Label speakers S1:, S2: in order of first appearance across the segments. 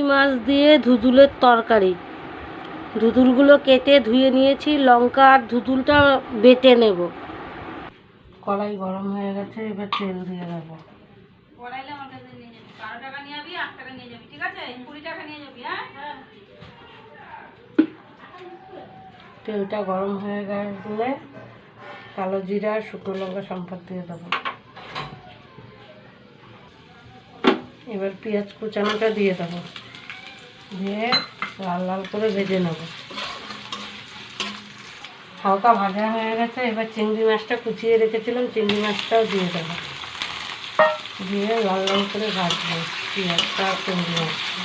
S1: মাছ দিয়ে ধুদুলের তরকারি। ধুদুলগুলো কেটে ধুয়ে নিয়েছি, লঙ্কা আর ধুদুলটা বেটে নেব। কড়াই গরম হয়ে গেছে, এবার তেল দিয়ে দেবো। তেলটা গরম হয়ে গেলে কালো জিরা শুকনো লঙ্কা সম্পদ দিয়ে দেবো। এবার পেঁয়াজ কুচানোটা দিয়ে দেবো, দিয়ে লাল লাল করে ভেজে নেব। হালকা ভাজা হয়ে গেছে, এবার চিংড়ি মাছটা কুচিয়ে রেখেছিলাম, চিংড়ি মাছটাও দিয়ে দেবো, দিয়ে লাল লাল করে ভাজবো পেঁয়াজটা আর চিংড়ি মাছটা।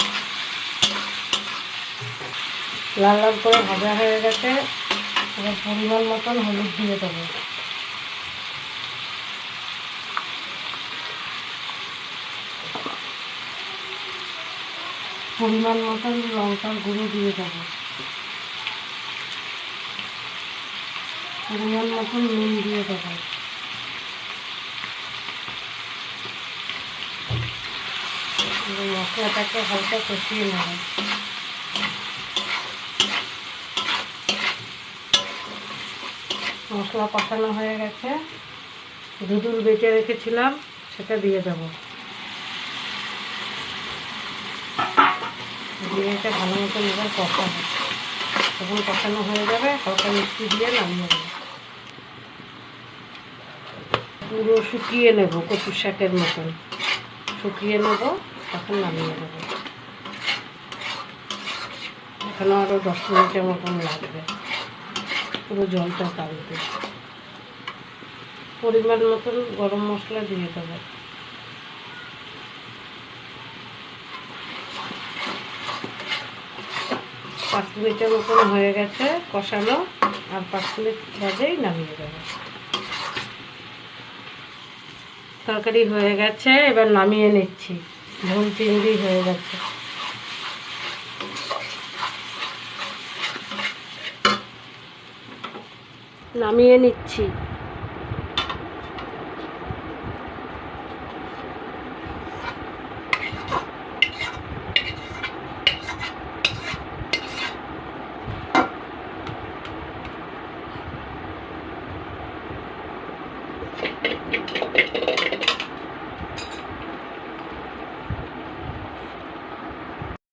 S1: লাল লাল করে ভাজা হয়ে গেছে, এবার পরিমাণ মতন হলুদ দিয়ে দেবো। পরিমাণ মতন লঙ্কার গুঁড়ো দিয়ে দেবো, পরিমাণ মতন নুন দিয়ে দেবো। মশলাটাকে হালকা কষিয়ে নেব। মশলা কষানো হয়ে গেছে, ধুদুল বেটে রেখেছিলাম সেটা দিয়ে দেবো, দিয়ে এটা ভালো মতন এবার কষাবো। যখন কষানো হয়ে যাবে হালকা মিষ্টি দিয়ে নামিয়ে দেবো। পুরো শুকিয়ে নেব, কচুর শাকের মতন শুকিয়ে নেব, তখন নামিয়ে দেবো। এখানে আরও 10 মিনিটের মতন লাগবে পুরো জলটা টানতে। পরিমাণ মতন গরম মশলা দিয়ে দেবো। 5 মিনিটের মতন হয়ে গেছে কষানো, আর 5 মিনিট বাদেই নামিয়ে দেবো। তরকারি হয়ে গেছে, এবার নামিয়ে নিচ্ছি। ঝোল চিংড়ি হয়ে গেছে, নামিয়ে নিচ্ছি।